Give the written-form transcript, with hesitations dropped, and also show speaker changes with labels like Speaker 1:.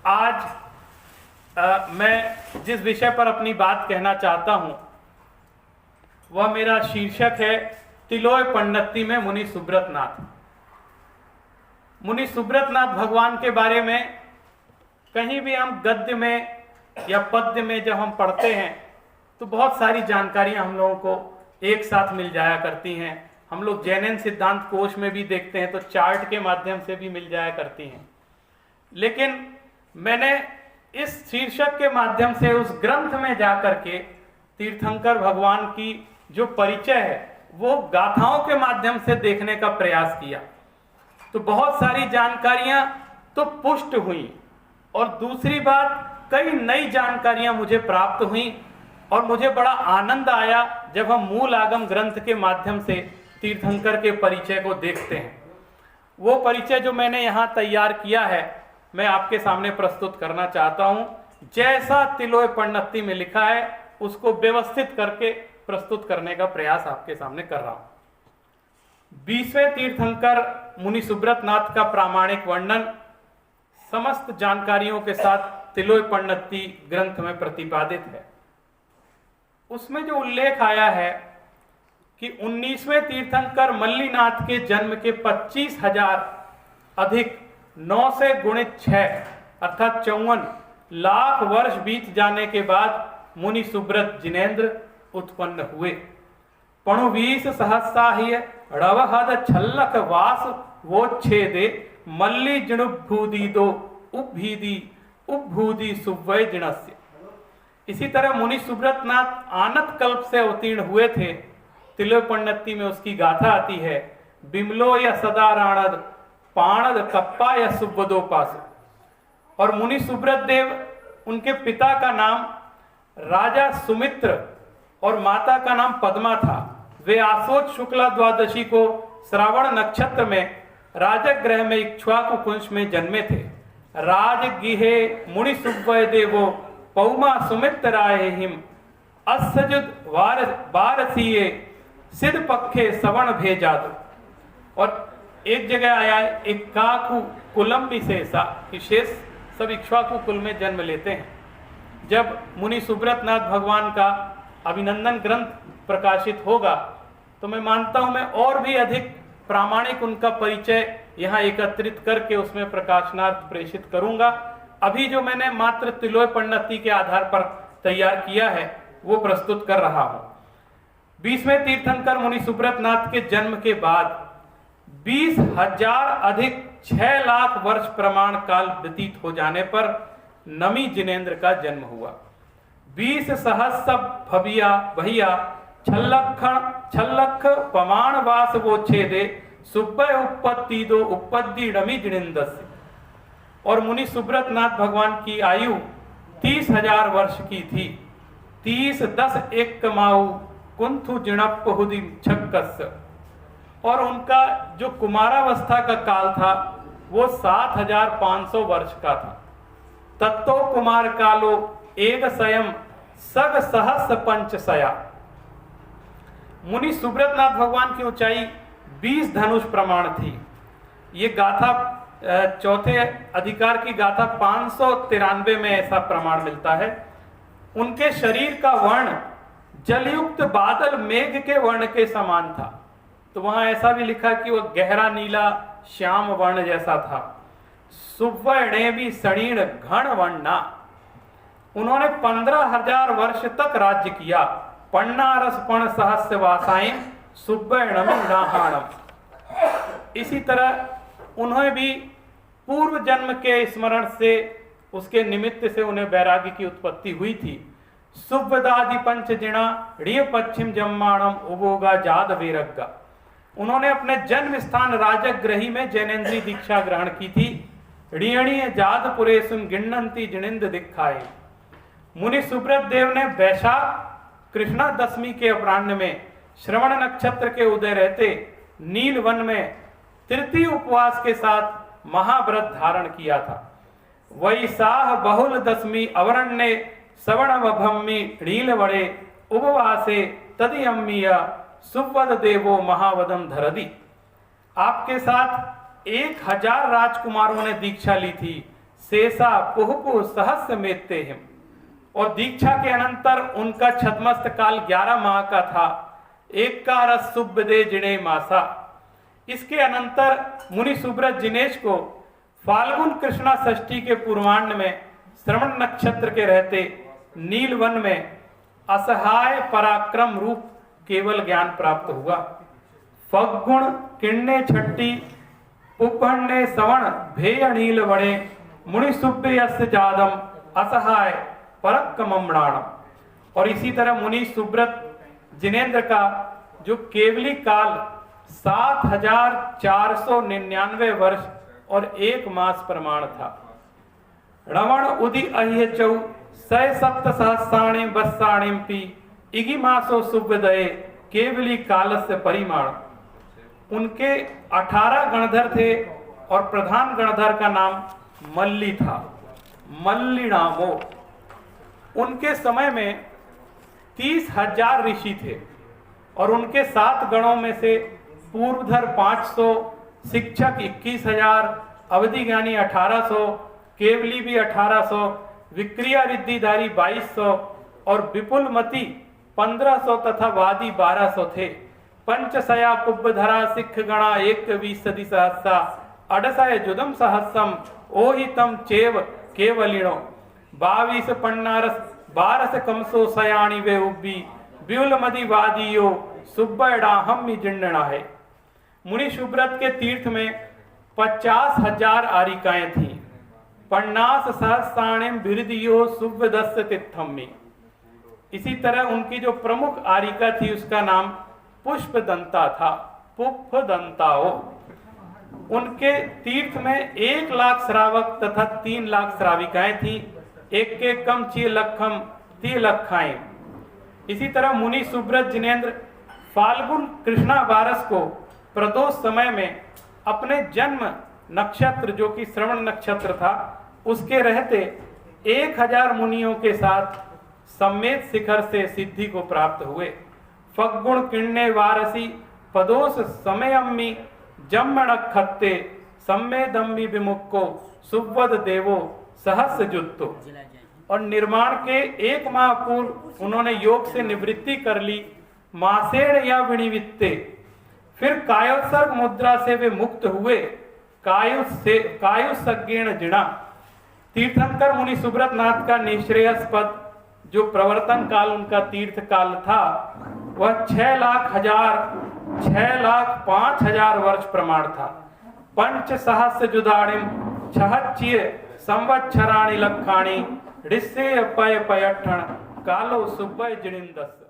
Speaker 1: आज मैं जिस विषय पर अपनी बात कहना चाहता हूं वह मेरा शीर्षक है तिलोय पन्नती में मुनि सुब्रत नाथ। मुनि सुब्रत नाथ भगवान के बारे में कहीं भी हम गद्य में या पद्य में जब हम पढ़ते हैं तो बहुत सारी जानकारियां हम लोगों को एक साथ मिल जाया करती हैं। हम लोग जैन सिद्धांत कोश में भी देखते हैं तो चार्ट के माध्यम से भी मिल जाया करती हैं। लेकिन मैंने इस शीर्षक के माध्यम से उस ग्रंथ में जाकर के तीर्थंकर भगवान की जो परिचय है वो गाथाओं के माध्यम से देखने का प्रयास किया। तो बहुत सारी जानकारियां तो पुष्ट हुई और दूसरी बात कई नई जानकारियां मुझे प्राप्त हुई और मुझे बड़ा आनंद आया जब हम मूल आगम ग्रंथ के माध्यम से तीर्थंकर के परिचय को देखते हैं। वो परिचय जो मैंने यहाँ तैयार किया है मैं आपके सामने प्रस्तुत करना चाहता हूं। जैसा तिलोय पन्नती में लिखा है उसको व्यवस्थित करके प्रस्तुत करने का प्रयास आपके सामने कर रहा हूं। 20वें तीर्थंकर मुनि सुब्रत नाथ का प्रामाणिक वर्णन समस्त जानकारियों के साथ तिलोय पन्नती ग्रंथ में प्रतिपादित है। उसमें जो उल्लेख आया है कि 19वें तीर्थंकर मल्लीनाथ के जन्म के 25,000 अधिक 9 से गुणित 6 अर्थात 54 लाख वर्ष बीत जाने के बाद मुनि सुब्रत जिनेन्द्र उत्पन्न हुए। पणु 20 सहस्राह्य रवहद छल्लक वास वो छेदे मल्ली जिणुभूदी दो उपभूदी सुवय जिणस्य। इसी तरह मुनि सुब्रत नाथ आनत कल्प से अवतीर्ण हुए थे। तिलोय पन्नती में उसकी गाथा आती है। बिमलो या सदा राणद पाणद कप्पा या सुब्बदोपास। और मुनि सुब्रत देव उनके पिता का नाम राजा सुमित्र और माता का नाम पद्मा था। वे आसोज शुक्ला द्वादशी को श्रावण नक्षत्र में राजगृह में इक्ष्वाकु कुंश में जन्मे थे। राजगिहे मुनि सुब्बय देवो पौमा सुमित्राय हिम असजुद वारसीये सिद्ध पक्षे सवर्ण भेजादु। और एक जगह आया है इक्काकु कुलम विशेषा कि शेष सब इक्ष्वाकु कुल में जन्म लेते हैं। जब मुनि सुब्रत नाथ भगवान का अभिनंदन ग्रंथ प्रकाशित होगा तो मैं मानता हूं मैं और भी अधिक प्रामाणिक उनका परिचय यहाँ एकत्रित करके उसमें प्रकाशनार्थ प्रेषित करूंगा। अभी जो मैंने मात्र तिलोय पन्नती के आधार पर तैयार किया है वो प्रस्तुत कर रहा हूं। 20वें तीर्थंकर मुनि सुब्रत नाथ के जन्म के बाद 20,000 अधिक 6 लाख वर्ष प्रमाण काल व्यतीत हो जाने पर नमी जिनेन्द्र का जन्म हुआ। 20 सहस्र भैया छल्लख पमाण वास वो छेदे सुब्बय उपपत्ति दो उपपत्ति नमी जिनेन्द्र। और मुनि सुब्रत नाथ भगवान की आयु 30,000 वर्ष की थी। 30-10 एक कमाऊ कुंथु जिणप हुदी छक्कस। और उनका जो कुमारावस्था का काल था वो 7,500 वर्ष का था। तत्तो कुमार कालो एक स्वयं सग सहस्र पंचसया। मुनि सुब्रत नाथ भगवान की ऊंचाई 20 धनुष प्रमाण थी। ये गाथा चौथे अधिकार की गाथा 593 में ऐसा प्रमाण मिलता है। उनके शरीर का वर्ण जलयुक्त बादल मेघ के वर्ण के समान था। तो वहां ऐसा भी लिखा कि वह गहरा नीला श्याम वर्ण जैसा था। सुवर्ण भी सणीण घन वर्णा। उन्होंने 15,000 वर्ष तक राज्य किया। पन्नारस पण सहस्र वासाएं सुवर्णम। इसी तरह उन्हें भी पूर्व जन्म के स्मरण से उसके निमित्त से उन्हें वैराग्य की उत्पत्ति हुई थी। सुब्बदादि पंच जिणा ऋय पश्चिम जम्माणम उभोगा जाद वेरग्गा। उन्होंने अपने जन्म स्थान राजगृही में जैनेन्द्री दीक्षा ग्रहण की थी। ऋणीय जादपुरे सुन गिण्णंती जिणिंद दिखाए। मुनि सुब्रत देव ने वैशाख कृष्णा दशमी के अपराह्न में श्रवण नक्षत्र के उदय रहते नील वन में तृतीय उपवास के साथ महाव्रत धारण किया था। वैसाह बहुल दशमी अवरण्य सवर्ण नील वड़े उपवासे तदियम्मीय सुवद देवो महावदम धरदी। आपके साथ 1,000 राजकुमारों ने दीक्षा ली थी। शेषा पुहपु सहस्र मेत्ते हिम। और दीक्षा के अनंतर उनका छद्मस्त काल 11 माह का था। एक का रस सुब्बदे जिणे मासा। इसके अनंतर मुनि सुब्रत जिनेश को फाल्गुन कृष्णा षष्ठी के पूर्वान्ह में श्रवण नक्षत्र के रहते नीलवन में असहाय पराक्रम रूप केवल ज्ञान प्राप्त हुआ। फग्गुण किण्णे छट्टी पुपन्ने सवण भेय नील वणे मुनि सुब्बयस्य जादम असहाय परक्कमम्णाणम। और इसी तरह मुनि सुब्रत जिनेन्द्र का जो केवली काल 7499 वर्ष और 1 मास प्रमाण था। रवण उदि अह्य चौ सय सप्त सहस्राणि वत्साणिम्पि इगी मासो सुब्बदये केवली कालस्य परिमाण। उनके 18 गणधर थे और प्रधान गणधर का नाम मल्ली था, मल्लिनामो। उनके समय में 30,000 ऋषि थे और उनके 7 गणों में से पूर्वधर 500, शिक्षक 21,000, अवधि ज्ञानी 1800, केवली भी 1800, विक्रिया रिद्धिधारी 2200 और विपुलमती 1500 तथा वादी 1200 थे। पंचसया पुब्बधरा सिख गणा 21 सहस्रा अडसय जुदम सहस्रम ओहितम चेव केवलिणो 22 पन्नारस 12 कमसो सयाणी वे उब्बी ब्यूलमदी वादियो सुब्बडाहम जिन्ना है। मुनि सुब्रत के तीर्थ में 50,000 आरिकाएं थीं। 50 सहस्राणिम बिरदियो सुब्बदस्य तिथम्मि। इसी तरह उनकी जो प्रमुख आरिका थी उसका नाम पुष्पदंता था, पुष्पदंताओ। उनके तीर्थ में 1 लाख श्रावक तथा 3 लाख श्राविकाएं थी। एक के कम 6 लखम 3 लखाएं। इसी तरह मुनि सुब्रत जिनेन्द्र फाल्गुन कृष्णा बारस को प्रदोष समय में अपने जन्म नक्षत्र जो कि श्रवण नक्षत्र था उसके रहते 1000 मुनियों के साथ सम्मेत शिखर से सिद्धि को प्राप्त हुए। फग्गुण किण्णे वारसी पदोष समयम्मी जम्मण खत्ते सम्मेदम्मी विमुक्को सुब्बद देवो सहस्र जुत्तो। और निर्माण के 1 माह पूर्व उन्होंने योग से निवृत्ति कर ली। मासेण या विनिवित्ते फिर कायोत्सर्ग मुद्रा से वे मुक्त हुए। कायुसज्ञेण जिणा। तीर्थंकर मुनि सुब्रत नाथ का निश्रेयस पद जो प्रवर्तन काल उनका तीर्थ काल था वह 6,05,000 वर्ष प्रमाण था। पंच सहस्र जुदाणिम 6 संवत्सराणि लक्षाणि ऋष्ये पय पयठण कालो सुब्बय जिनिंदस।